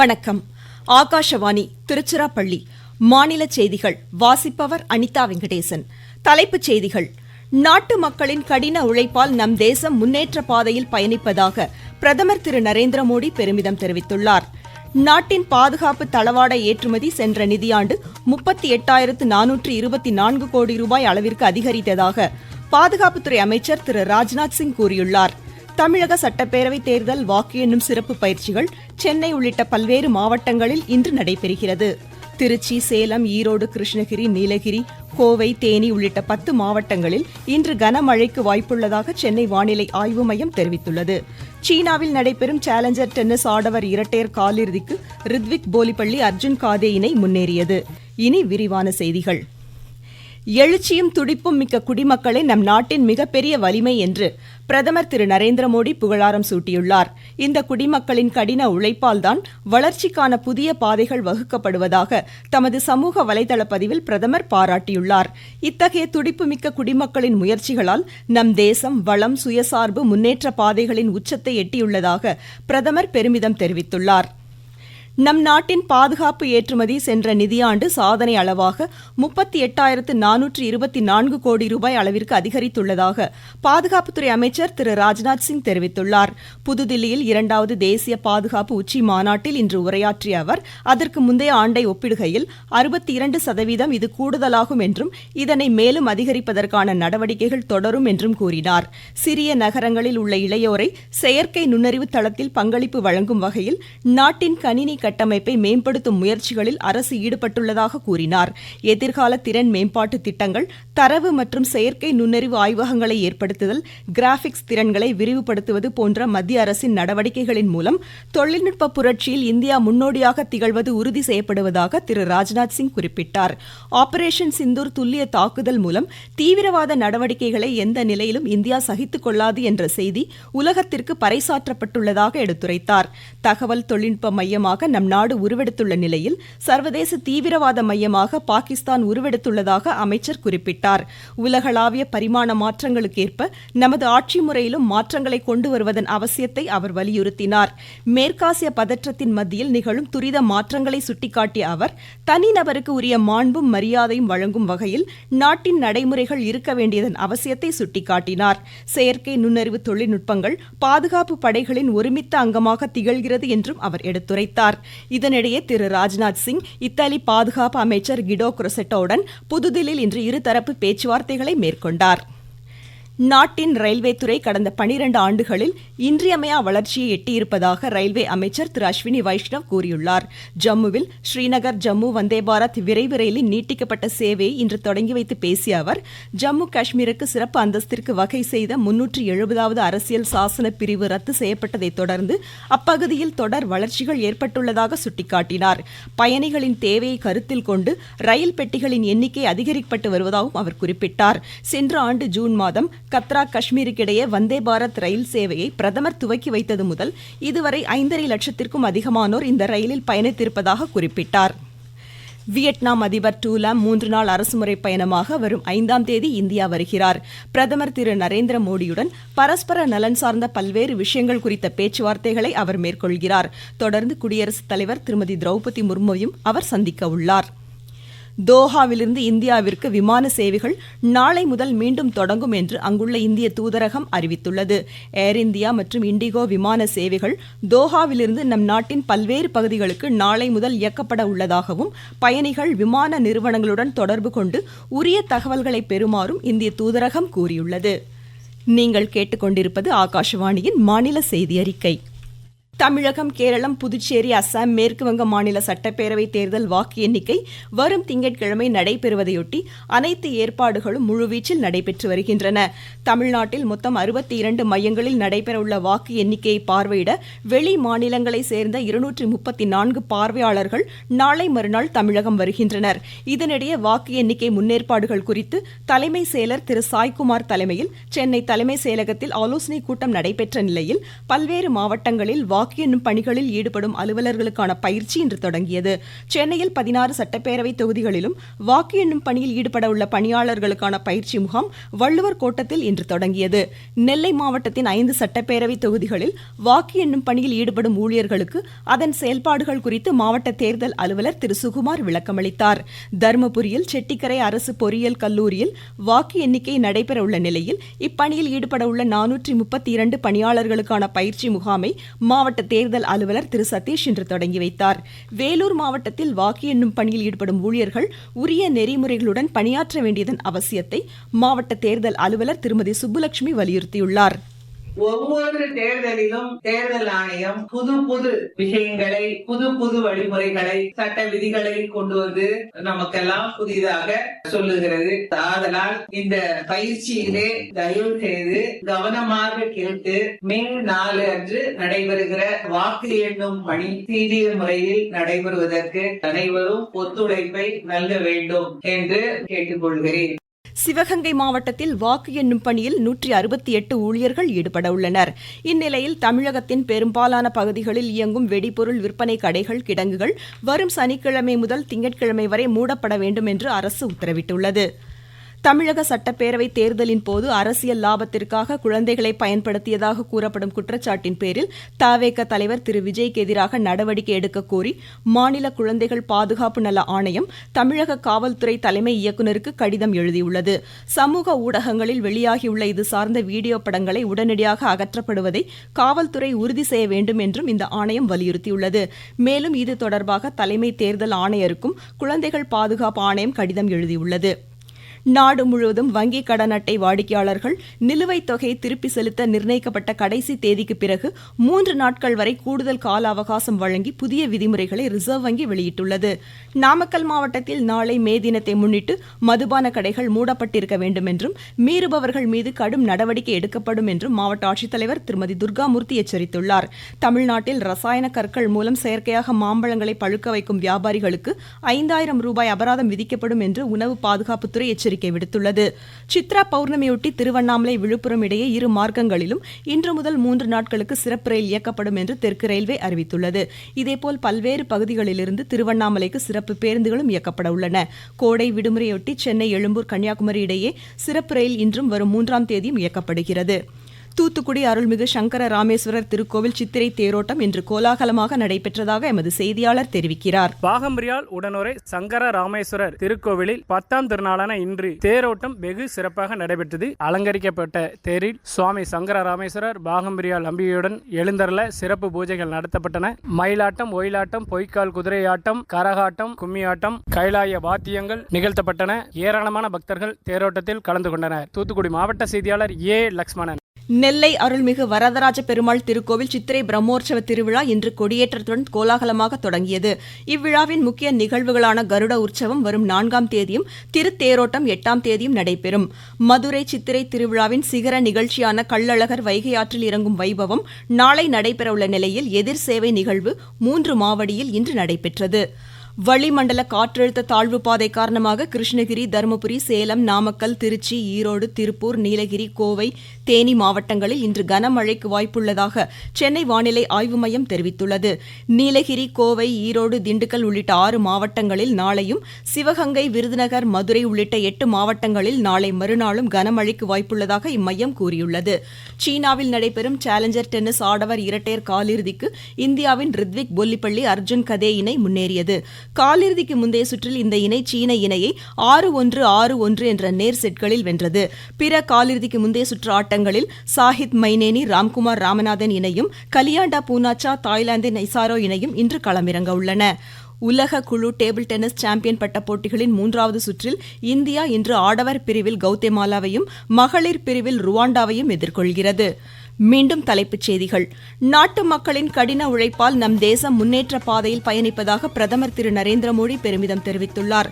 வணக்கம். ஆகாஷவாணி திருச்சிராப்பள்ளி. மாநில செய்திகள் வாசிப்பவர் அனிதா வெங்கடேசன். தலைப்புச் செய்திகள். நாட்டு மக்களின் கடின உழைப்பால் நம் தேசம் முன்னேற்ற பாதையில் பயணிப்பதாக பிரதமர் திரு நரேந்திர மோடி பெருமிதம் தெரிவித்துள்ளார். நாட்டின் பாதுகாப்பு தளவாட ஏற்றுமதி சென்ற நிதியாண்டு 38,424 கோடி ரூபாய் அளவிற்கு அதிகரித்ததாக பாதுகாப்புத்துறை அமைச்சர் திரு ராஜ்நாத் சிங் கூறியுள்ளார். தமிழக சட்டப்பேரவைத் தேர்தல் வாக்கு எண்ணும் சிறப்பு பயிற்சிகள் சென்னை உள்ளிட்ட பல்வேறு மாவட்டங்களில் இன்று நடைபெறுகிறது. திருச்சி, சேலம், ஈரோடு, கிருஷ்ணகிரி, நீலகிரி, கோவை, தேனி உள்ளிட்ட 10 மாவட்டங்களில் இன்று கனமழைக்கு வாய்ப்புள்ளதாக சென்னை வானிலை ஆய்வு மையம் தெரிவித்துள்ளது. சீனாவில் நடைபெறும் சேலஞ்சர் டென்னிஸ் ஆடவர் இரட்டையர் காலிறுதிக்கு ரித்விக் போலிப்பள்ளி, அர்ஜுன் காதே இணை முன்னேறியது. இனி விரிவான செய்திகள். எழுச்சியும் துடிப்பும் மிக்க குடிமக்களே நம் நாட்டின் மிகப்பெரிய வலிமை என்று பிரதமர் திரு நரேந்திர மோடி புகழாரம் சூட்டியுள்ளார். இந்த குடிமக்களின் கடின உழைப்பால்தான் வளர்ச்சிக்கான புதிய பாதைகள் வகுக்கப்படுவதாக தமது சமூக வலைதள பதிவில் பிரதமர் பாராட்டியுள்ளார். இத்தகைய துடிப்புமிக்க குடிமக்களின் முயற்சிகளால் நம் தேசம் வளம், சுயசார்பு, முன்னேற்ற பாதைகளின் உச்சத்தை எட்டியுள்ளதாக பிரதமர் பெருமிதம் தெரிவித்துள்ளார். நம் நாட்டின் பாதுகாப்பு ஏற்றுமதி சென்ற நிதியாண்டு சாதனை அளவாக 38,424 கோடி ரூபாய் அளவிற்கு அதிகரித்துள்ளதாக பாதுகாப்புத்துறை அமைச்சர் திரு ராஜ்நாத் சிங் தெரிவித்துள்ளார். புதுதில்லியில் 2வது தேசிய பாதுகாப்பு உச்சி மாநாட்டில் இன்று உரையாற்றிய அவர், அதற்கு முந்தைய ஆண்டை ஒப்பிடுகையில் 62% இது கூடுதலாகும் என்றும் இதனை மேலும் அதிகரிப்பதற்கான நடவடிக்கைகள் தொடரும் என்றும் கூறினார். சிறிய நகரங்களில் உள்ள இளையோரை செயற்கை நுண்ணறிவு தளத்தில் பங்களிப்பு வழங்கும் வகையில் நாட்டின் கணினி கட்டமைப்பை மேம்படுத்தும் முயற்சிகளில் அரசு ஈடுபட்டுள்ளதாக கூறினார். எதிர்கால திறன் மேம்பாட்டு திட்டங்கள், தரவு மற்றும் செயற்கை நுண்ணறிவு ஆய்வகங்களை ஏற்படுத்துதல், கிராபிக்ஸ் திறன்களை விரிவுபடுத்துவது போன்ற மத்திய அரசின் நடவடிக்கைகளின் மூலம் தொழில்நுட்ப புரட்சியில் இந்தியா முன்னோடியாக திகழ்வது உறுதி செய்யப்படுவதாக திரு ராஜ்நாத் சிங் குறிப்பிட்டார். ஆபரேஷன் சிந்தூர் துல்லிய தாக்குதல் மூலம் தீவிரவாத நடவடிக்கைகளை எந்த நிலையிலும் இந்தியா சகித்துக் கொள்ளாது என்ற செய்தி உலகத்திற்கு பறைசாற்றப்பட்டுள்ளதாக எடுத்துரைத்தார். தகவல் தொழில்நுட்ப மையமாக நம் நாடு உருவெடுத்துள்ள நிலையில் சர்வதேச தீவிரவாத மையமாக பாகிஸ்தான் உருவெடுத்துள்ளதாக அமைச்சர் குறிப்பிட்டார். உலகளாவிய பரிமாண மாற்றங்களுக்கேற்ப நமது ஆட்சி முறையிலும் மாற்றங்களை கொண்டு வருவதன் அவசியத்தை அவர் வலியுறுத்தினார். மேற்காசிய பதற்றத்தின் மத்தியில் நிகழும் துரித மாற்றங்களை சுட்டிக்காட்டிய அவர், தனிநபருக்கு உரிய மாண்பும் மரியாதையும் வழங்கும் வகையில் நாட்டின் நடைமுறைகள் இருக்க வேண்டியதன் அவசியத்தை சுட்டிக்காட்டினார். செயற்கை நுண்ணறிவு தொழில்நுட்பங்கள் பாதுகாப்பு படைகளின் ஒருமித்த அங்கமாக திகழ்கிறது என்றும் அவர் எடுத்துரைத்தார். இதனிடையே திரு ராஜ்நாத் சிங் இத்தாலி பாதுகாப்பு அமைச்சர் கிடோ குரோசெட்டோவுடன் புதுதில்லியில் இன்று இருதரப்பு பேச்சுவார்த்தைகளை மேற்கொண்டார். நாட்டின் ரயில்வே துறை கடந்த 12 ஆண்டுகளில் இன்றியமையா வளர்ச்சியை எட்டியிருப்பதாக ரயில்வே அமைச்சர் திரு அஸ்வினி வைஷ்ணவ் கூறியுள்ளார். ஜம்முவில் ஸ்ரீநகர் ஜம்மு வந்தே பாரத் விரைவு ரயிலின் நீட்டிக்கப்பட்ட சேவையை இன்று தொடங்கி வைத்து பேசிய அவர், ஜம்மு காஷ்மீருக்கு சிறப்பு அந்தஸ்திற்கு வகை செய்த 370வது அரசியல் சாசன பிரிவு ரத்து செய்யப்பட்டதை தொடர்ந்து அப்பகுதியில் தொடர் வளர்ச்சிகள் ஏற்பட்டுள்ளதாக சுட்டிக்காட்டினார். பயணிகளின் தேவையை கருத்தில் கொண்டு ரயில் பெட்டிகளின் எண்ணிக்கை அதிகரிக்கப்பட்டு வருவதாகவும் அவர் குறிப்பிட்டார். சென்ற ஆண்டு ஜூன் மாதம் கத்ரா காஷ்மீருக்கிடையே வந்தே பாரத் ரயில் சேவையை பிரதமர் துவக்கி வைத்தது முதல் இதுவரை 5.5 லட்சத்திற்கும் அதிகமானோர் இந்த ரயிலில் பயணித்திருப்பதாக குறிப்பிட்டார். வியட்நாம் அதிபர் டூ லாம் 3 நாள் அரசுமுறை பயணமாக வரும் 5ஆம் தேதி இந்தியா வருகிறார். பிரதமர் திரு நரேந்திர மோடியுடன் பரஸ்பர நலன் சார்ந்த பல்வேறு விஷயங்கள் குறித்த பேச்சுவார்த்தைகளை அவர் மேற்கொள்கிறார். தொடர்ந்து குடியரசுத் தலைவர் திருமதி திரௌபதி முர்முவையும் அவர் சந்திக்க உள்ளார். தோஹாவிலிருந்து இந்தியாவிற்கு விமான சேவைகள் நாளை முதல் மீண்டும் தொடங்கும் என்று அங்குள்ள இந்திய தூதரகம் அறிவித்துள்ளது. ஏர் இந்தியா மற்றும் இண்டிகோ விமான சேவைகள் தோஹாவிலிருந்து நம் நாட்டின் பல்வேறு பகுதிகளுக்கு நாளை முதல் இயக்கப்பட உள்ளதாகவும் பயணிகள் விமான நிறுவனங்களுடன் தொடர்பு கொண்டு உரிய தகவல்களை பெறுமாறும் இந்திய தூதரகம் கூறியுள்ளது. நீங்கள் கேட்டுக்கொண்டிருப்பது ஆகாஷவாணியின் மாநில செய்தி அறிக்கை. தமிழகம், கேரளம், புதுச்சேரி, அசாம், மேற்குவங்க மாநில சட்டப்பேரவை தேர்தல் வாக்கு எண்ணிக்கை வரும் திங்கட்கிழமை நடைபெறுவதையொட்டி அனைத்து ஏற்பாடுகளும் முழுவீச்சில் நடைபெற்று வருகின்றன. தமிழ்நாட்டில் மொத்தம் 62 மையங்களில் நடைபெறவுள்ள வாக்கு எண்ணிக்கையை பார்வையிட வெளி மாநிலங்களை சேர்ந்த 234 பார்வையாளர்கள் நாளை மறுநாள் தமிழகம் வருகின்றனர். இதனிடையே வாக்கு எண்ணிக்கை முன்னேற்பாடுகள் குறித்து தலைமை செயலர் திரு சாய்குமார் தலைமையில் சென்னை தலைமை செயலகத்தில் ஆலோசனைக் கூட்டம் நடைபெற்ற நிலையில் பல்வேறு மாவட்டங்களில் வாக்கு வாக்கு எண்ணும் பணிகளில் ஈடுபடும் அலுவலர்களுக்கான பயிற்சி இன்று தொடங்கியது. சென்னையில் 16 சட்டப்பேரவை தொகுதிகளிலும் வாக்கு எண்ணும் பணியில் ஈடுபட உள்ள பணியாளர்களுக்கான பயிற்சி முகாம் வள்ளுவர் கோட்டத்தில் இன்று தொடங்கியது. நெல்லை மாவட்டத்தின் 5 சட்டப்பேரவை தொகுதிகளில் வாக்கு எண்ணும் பணியில் ஈடுபடும் ஊழியர்களுக்கு அதன் செயல்பாடுகள் குறித்து மாவட்ட தேர்தல் அலுவலர் திரு சுகுமார் விளக்கமளித்தார். தருமபுரியில் செட்டிக்கரை அரசு பொறியியல் கல்லூரியில் வாக்கு எண்ணிக்கை நடைபெற உள்ள நிலையில் இப்பணியில் ஈடுபட உள்ள 432 பணியாளர்களுக்கான பயிற்சி முகாமை மாவட்ட தேர்தல் அலுவலர் திரு சதீஷ் இன்று தொடங்கி வைத்தார். வேலூர் மாவட்டத்தில் வாக்கு எண்ணும் பணியில் ஈடுபடும் ஊழியர்கள் உரிய நெறிமுறைகளுடன் பணியாற்ற வேண்டியதன் அவசியத்தை மாவட்ட தேர்தல் அலுவலர் திருமதி சுப்புலட்சுமி வலியுறுத்தியுள்ளார். ஒவ்வொரு தேர்தலிலும் தேர்தல் ஆணையம் புது விஷயங்களை புது வழிமுறைகளை சட்ட விதிகளை கொண்டு வந்து நமக்கெல்லாம் புதிதாக சொல்லுகிறது. ஆதலால் இந்த பயிற்சியிலே தயவு செய்து கவனமாக கேட்டு மே 4 அன்று நடைபெறுகிற வாக்கு எண்ணும் பணி சீரிய முறையில் நடைபெறுவதற்கு அனைவரும் ஒத்துழைப்பை நல்க வேண்டும் என்று கேட்டுக்கொள்கிறேன். சிவகங்கை மாவட்டத்தில் வாக்கு எண்ணும் பணியில் 168 ஊழியர்கள் ஈடுபட உள்ளனர். இந்நிலையில் தமிழகத்தின் பெரும்பாலான பகுதிகளில் இயங்கும் வெடிபொருள் விற்பனை கடைகள், கிடங்குகள் வரும் சனிக்கிழமை முதல் திங்கட்கிழமை வரை மூடப்பட வேண்டும் என்று அரசு உத்தரவிட்டுள்ளது. தமிழக சட்டப்பேரவை தேர்தலின் போது அரசியல் லாபத்திற்காக குழந்தைகளை பயன்படுத்தியதாக கூறப்படும் குற்றச்சாட்டின் பேரில் தவேக தலைவர் திரு விஜய்க்கு எதிராக நடவடிக்கை எடுக்க கோரி மாநில குழந்தைகள் பாதுகாப்பு நல ஆணையம் தமிழக காவல்துறை தலைமை இயக்குநருக்கு கடிதம் எழுதியுள்ளது. சமூக ஊடகங்களில் வெளியாகியுள்ள இது சார்ந்த வீடியோ படங்களை உடனடியாக அகற்றப்படுவதை காவல்துறை உறுதி செய்ய வேண்டும் என்றும் இந்த ஆணையம் வலியுறுத்தியுள்ளது. மேலும் இது தொடர்பாக தலைமை தேர்தல் ஆணையருக்கும் குழந்தைகள் பாதுகாப்பு ஆணையம் கடிதம் எழுதியுள்ளது. நாடு முழுவதும் வங்கிக் கடன் அட்டை வாடிக்கையாளர்கள் நிலுவைத் தொகையை திருப்பி செலுத்த நிர்ணயிக்கப்பட்ட கடைசி தேதிக்கு பிறகு 3 நாட்கள் வரை கூடுதல் கால அவகாசம் வழங்கி புதிய விதிமுறைகளை ரிசர்வ் வங்கி வெளியிட்டுள்ளது. நாமக்கல் மாவட்டத்தில் நாளை மே தினத்தை முன்னிட்டு மதுபான கடைகள் மூடப்பட்டிருக்க வேண்டும் என்றும் மீறுபவர்கள் மீது கடும் நடவடிக்கை எடுக்கப்படும் என்றும் மாவட்ட ஆட்சித்தலைவர் திருமதி துர்காமூர்த்தி எச்சரித்துள்ளார். தமிழ்நாட்டில் ரசாயன கற்கள் மூலம் செயற்கையாக மாம்பழங்களை பழுக்க வைக்கும் வியாபாரிகளுக்கு 5000 ரூபாய் அபராதம் விதிக்கப்படும் என்று உணவு பாதுகாப்புத்துறை எச்சரிக்கை விடுத்துள்ளது. சித்ரா பௌர்ணமியொட்டி திருவண்ணாமலை விழுப்புரம் இடையே 2 மார்க்கங்களிலும் இன்று முதல் 3 நாட்களுக்கு சிறப்பு ரயில் இயக்கப்படும் என்று தெற்கு ரயில்வே அறிவித்துள்ளது. இதேபோல் பல்வேறு பகுதிகளிலிருந்து திருவண்ணாமலைக்கு சிறப்பு பேருந்துகளும் இயக்கப்பட உள்ளன. கோடை விடுமுறையொட்டி சென்னை, எழும்பூர், கன்னியாகுமரி இடையே சிறப்பு ரயில் இன்றும் வரும் 3ஆம் தேதியும் இயக்கப்படுகிறது. தூத்துக்குடி அருள்மிகு சங்கர ராமேஸ்வரர் திருக்கோவில் சித்திரை தேரோட்டம் இன்று கோலாகலமாக நடைபெற்றதாக எமது செய்தியாளர் தெரிவிக்கிறார். பாகம்பிரியால் உடனுரை சங்கர ராமேஸ்வரர் திருக்கோவிலில் 10ஆம் திருநாளான இன்று தேரோட்டம் வெகு சிறப்பாக நடைபெற்றது. அலங்கரிக்கப்பட்ட தேரில் சுவாமி சங்கர ராமேஸ்வரர் பாகம்பிரியால் அம்பிகையுடன் எழுந்தருள சிறப்பு பூஜைகள் நடத்தப்பட்டன. மயிலாட்டம், ஒயிலாட்டம், பொய்க்கால் குதிரையாட்டம், கரகாட்டம், கும்மியாட்டம், கைலாய வாத்தியங்கள் நிகழ்த்தப்பட்டன. ஏராளமான பக்தர்கள் தேரோட்டத்தில் கலந்து கொண்டனர். தூத்துக்குடி மாவட்ட செய்தியாளர் ஏ. லக்ஷ்மணன். நெல்லை அருள்மிகு வரதராஜ பெருமாள் திருக்கோவில் சித்திரை பிரம்மோற்சவ திருவிழா இன்று கொடியேற்றத்துடன் கோலாகலமாக தொடங்கியது. இவ்விழாவின் முக்கிய நிகழ்வுகளான கருட உற்சவம் வரும் 4ஆம் தேதியும் திருத்தேரோட்டம் 8ஆம் தேதியும் நடைபெறும். மதுரை சித்திரை திருவிழாவின் சிகர நிகழ்ச்சியான கள்ளழகர் வைகை ஆற்றில் இறங்கும் வைபவம் நாளை நடைபெறவுள்ள நிலையில் எதிர் சேவை நிகழ்வு 3 மாவடியில் இன்று நடைபெற்றது. வளிமண்டல காற்றழுத்த தாழ்வு பாதை காரணமாக கிருஷ்ணகிரி, தருமபுரி, சேலம், நாமக்கல், திருச்சி, ஈரோடு, திருப்பூர், நீலகிரி, கோவை, தேனி மாவட்டங்களில் இன்று கனமழைக்கு வாய்ப்புள்ளதாக சென்னை வானிலை ஆய்வு மையம் தெரிவித்துள்ளது. நீலகிரி, கோவை, ஈரோடு, திண்டுக்கல் உள்ளிட்ட 6 மாவட்டங்களில் நாளையும், சிவகங்கை, விருதுநகர், மதுரை உள்ளிட்ட 8 மாவட்டங்களில் நாளை மறுநாளும் கனமழைக்கு வாய்ப்புள்ளதாக இம்மையம் கூறியுள்ளது. சீனாவில் நடைபெறும் சேலஞ்சர் டென்னிஸ் ஆடவர் இரட்டையர் காலிறுதிக்கு இந்தியாவின் ரித்விக் பொல்லிப்பள்ளி, அர்ஜுன் கதே இணை முன்னேறியது. காலிறுதிக்கு முந்தைய சுற்றில் இந்த இணை சீன இணையை 6-1, 6-1 என்ற நேர் செட்களில் வென்றது. பிற காலிறுதிக்கு முந்தைய சுற்று ஆட்டங்களில் சாஹித் மைனேனி, ராம்குமார் ராமநாதன் இணையும், கலியாண்டா பூனாச்சா, தாய்லாந்தின் ஐசாரோ இணையும் இன்று களமிறங்க உள்ளன. உலக குழு டேபிள் டென்னிஸ் சாம்பியன் பட்ட போட்டிகளின் 3வது சுற்றில் இந்தியா இன்று ஆடவர் பிரிவில் கவுதேமாலாவையும், மகளிர் பிரிவில் ருவாண்டாவையும் எதிர்கொள்கிறது. மீண்டும் தலைப்புச் செய்திகள். நாட்டு மக்களின் கடின உழைப்பால் நம் தேசம் முன்னேற்ற பாதையில் பயணிப்பதாக பிரதமர் திரு நரேந்திர மோடி பெருமிதம் தெரிவித்துள்ளார்.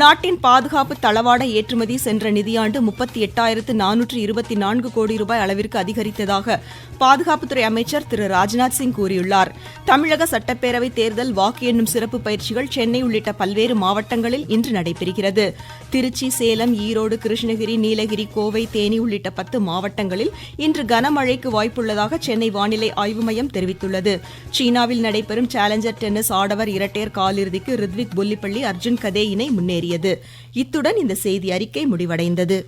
நாட்டின் பாதுகாப்பு தளவாட ஏற்றுமதி சென்ற நிதியாண்டு 38,424 கோடி ரூபாய் அளவிற்கு அதிகரித்ததாக பாதுகாப்புத்துறை அமைச்சர் திரு ராஜ்நாத் சிங் கூறியுள்ளார். தமிழக சட்டப்பேரவை தேர்தல் வாக்கு எண்ணும் சிறப்பு பயிற்சிகள் சென்னை உள்ளிட்ட பல்வேறு மாவட்டங்களில் இன்று நடைபெறுகிறது. திருச்சி, சேலம், ஈரோடு, கிருஷ்ணகிரி, நீலகிரி, கோவை, தேனி உள்ளிட்ட 10 மாவட்டங்களில் இன்று கனமழைக்கு வாய்ப்புள்ளதாக சென்னை வானிலை ஆய்வு மையம் தெரிவித்துள்ளது. சீனாவில் நடைபெறும் சேலஞ்சர் டென்னிஸ் ஆடவர் இரட்டையர் காலிறுதிக்கு ரித்விக் புல்லிப்பள்ளி அர்ஜுன் கதே இணை முன்னேறியது. இத்துடன் இந்த செய்தி அறிக்கை முடிவடைந்தது.